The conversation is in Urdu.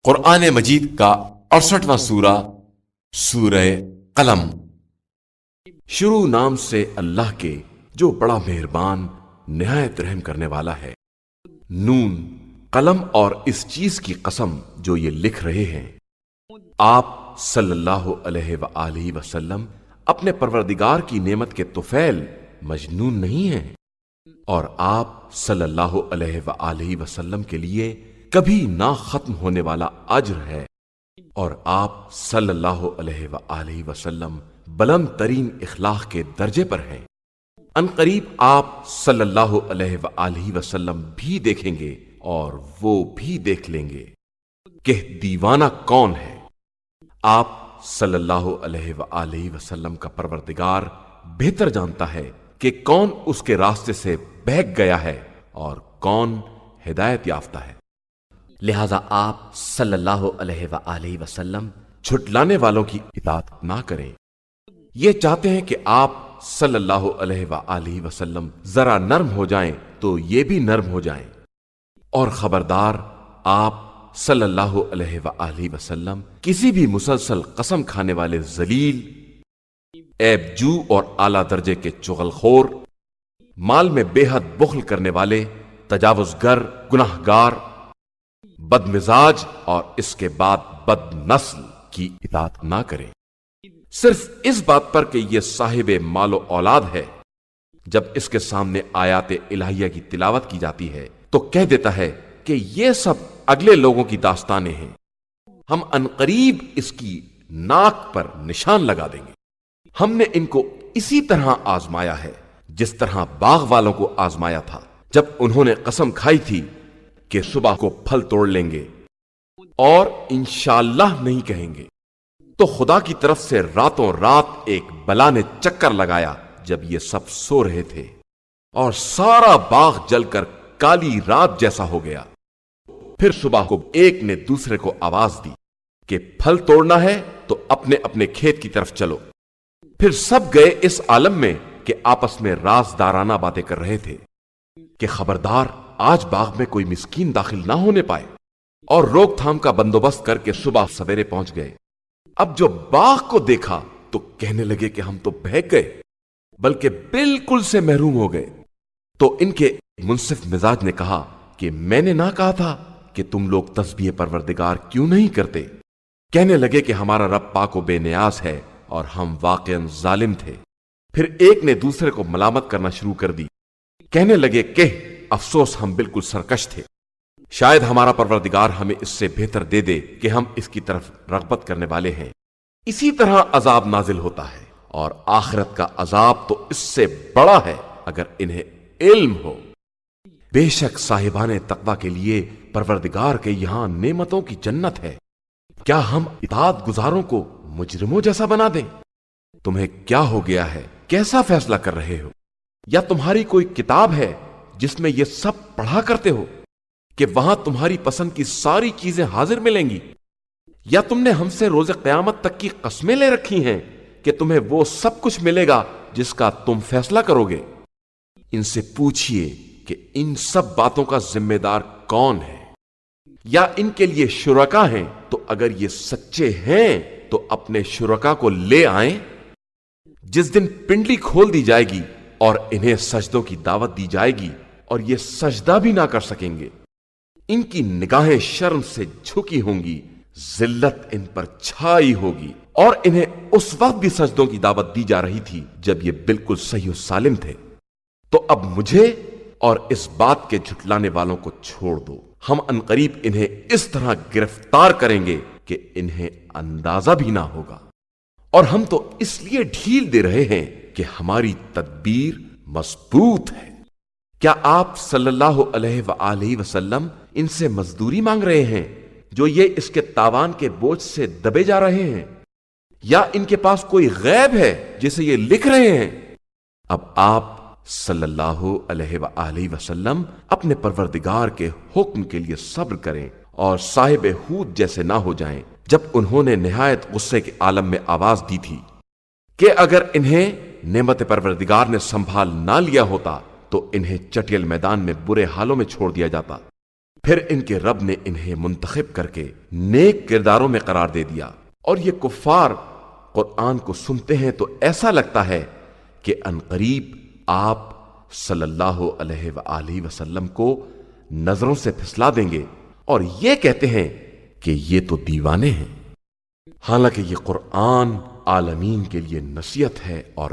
قرآن مجید کا 68واں سورہ سورہ قلم۔ شروع نام سے اللہ کے جو بڑا مہربان نہایت رحم کرنے والا ہے۔ نون، قلم اور اس چیز کی قسم جو یہ لکھ رہے ہیں۔ آپ صلی اللہ علیہ وآلہ وسلم اپنے پروردگار کی نعمت کے طفیل مجنون نہیں ہیں، اور آپ صلی اللہ علیہ وآلہ وسلم کے لیے کبھی نہ ختم ہونے والا اجر ہے، اور آپ صلی اللہ علیہ وآلہ وسلم بلند ترین اخلاق کے درجے پر ہیں۔ ان قریب آپ صلی اللہ علیہ وآلہ وسلم بھی دیکھیں گے اور وہ بھی دیکھ لیں گے کہ دیوانہ کون ہے۔ آپ صلی اللہ علیہ وآلہ وسلم کا پروردگار بہتر جانتا ہے کہ کون اس کے راستے سے بہک گیا ہے اور کون ہدایت یافتہ ہے، لہذا آپ صلی اللہ علیہ وآلہ وسلم جھٹلانے والوں کی اطاعت نہ کریں۔ یہ چاہتے ہیں کہ آپ صلی اللہ علیہ وآلہ وسلم ذرا نرم ہو جائیں تو یہ بھی نرم ہو جائیں، اور خبردار آپ صلی اللہ علیہ وآلہ وسلم کسی بھی مسلسل قسم کھانے والے ذلیل، عیب جو اور اعلیٰ درجے کے چغل خور، مال میں بے حد بخل کرنے والے، تجاوز گر، گناہ گار، بد مزاج اور اس کے بعد بد نسل کی اطاعت نہ کریں، صرف اس بات پر کہ یہ صاحب مال و اولاد ہے۔ جب اس کے سامنے آیات الہیہ کی تلاوت کی جاتی ہے تو کہہ دیتا ہے کہ یہ سب اگلے لوگوں کی داستانیں ہیں، ہم عنقریب اس کی ناک پر نشان لگا دیں گے۔ ہم نے ان کو اسی طرح آزمایا ہے جس طرح باغ والوں کو آزمایا تھا جب انہوں نے قسم کھائی تھی کہ صبح کو پھل توڑ لیں گے اور انشاءاللہ نہیں کہیں گے، تو خدا کی طرف سے راتوں رات ایک بلا نے چکر لگایا جب یہ سب سو رہے تھے، اور سارا باغ جل کر کالی رات جیسا ہو گیا۔ پھر صبح کو ایک نے دوسرے کو آواز دی کہ پھل توڑنا ہے تو اپنے اپنے کھیت کی طرف چلو۔ پھر سب گئے اس عالم میں کہ آپس میں رازدارانہ باتیں کر رہے تھے کہ خبردار آج باغ میں کوئی مسکین داخل نہ ہونے پائے، اور روک تھام کا بندوبست کر کے صبح سویرے پہنچ گئے۔ اب جو باغ کو دیکھا تو کہنے لگے کہ ہم تو بہک گئے، بلکہ بالکل سے محروم ہو گئے۔ تو ان کے منصف مزاج نے کہا کہ میں نے نہ کہا تھا کہ تم لوگ تسبیح پروردگار کیوں نہیں کرتے؟ کہنے لگے کہ ہمارا رب پاک و بے نیاز ہے اور ہم واقعاً ظالم تھے۔ پھر ایک نے دوسرے کو ملامت کرنا شروع کر دی، کہنے لگے کہ افسوس ہم بالکل سرکش تھے، شاید ہمارا پروردگار ہمیں اس سے بہتر دے دے کہ ہم اس کی طرف رغبت کرنے والے ہیں۔ اسی طرح عذاب نازل ہوتا ہے، اور آخرت کا عذاب تو اس سے بڑا ہے اگر انہیں علم ہو۔ بے شک صاحبان تقوی کے لیے پروردگار کے یہاں نعمتوں کی جنت ہے۔ کیا ہم اطاعت گزاروں کو مجرموں جیسا بنا دیں؟ تمہیں کیا ہو گیا ہے؟ کیسا فیصلہ کر رہے ہو؟ یا تمہاری کوئی کتاب ہے جس میں یہ سب پڑھا کرتے ہو کہ وہاں تمہاری پسند کی ساری چیزیں حاضر ملیں گی؟ یا تم نے ہم سے روز قیامت تک کی قسمیں لے رکھی ہیں کہ تمہیں وہ سب کچھ ملے گا جس کا تم فیصلہ کرو گے؟ ان سے پوچھئے کہ ان سب باتوں کا ذمہ دار کون ہے؟ یا ان کے لیے شرکا ہیں؟ تو اگر یہ سچے ہیں تو اپنے شرکا کو لے آئیں۔ جس دن پنڈلی کھول دی جائے گی اور انہیں سجدوں کی دعوت دی جائے گی اور یہ سجدہ بھی نہ کر سکیں گے، ان کی نگاہیں شرم سے جھکی ہوں گی، ذلت ان پر چھائی ہوگی، اور انہیں اس وقت بھی سجدوں کی دعوت دی جا رہی تھی جب یہ بالکل صحیح و سالم تھے۔ تو اب مجھے اور اس بات کے جھٹلانے والوں کو چھوڑ دو، ہم عنقریب انہیں اس طرح گرفتار کریں گے کہ انہیں اندازہ بھی نہ ہوگا۔ اور ہم تو اس لیے ڈھیل دے رہے ہیں کہ ہماری تدبیر مضبوط ہے۔ کیا آپ صلی اللہ علیہ وآلہ وسلم ان سے مزدوری مانگ رہے ہیں جو یہ اس کے تاوان کے بوجھ سے دبے جا رہے ہیں؟ یا ان کے پاس کوئی غیب ہے جسے یہ لکھ رہے ہیں؟ اب آپ صلی اللہ علیہ وآلہ وسلم اپنے پروردگار کے حکم کے لیے صبر کریں اور صاحب ہود جیسے نہ ہو جائیں جب انہوں نے نہایت غصے کے عالم میں آواز دی تھی کہ اگر انہیں نعمت پروردگار نے سنبھال نہ لیا ہوتا تو انہیں چٹیل میدان میں برے حالوں میں چھوڑ دیا جاتا۔ پھر ان کے رب نے انہیں منتخب کر کے نیک کرداروں میں قرار دے دیا، اور یہ کفار قرآن کو سنتے ہیں تو ایسا لگتا ہے کہ عنقریب آپ صلی اللہ علیہ وآلہ وسلم کو نظروں سے پھسلا دیں گے، اور یہ کہتے ہیں کہ یہ تو دیوانے ہیں، حالانکہ یہ قرآن عالمین کے لیے نصیحت ہے اور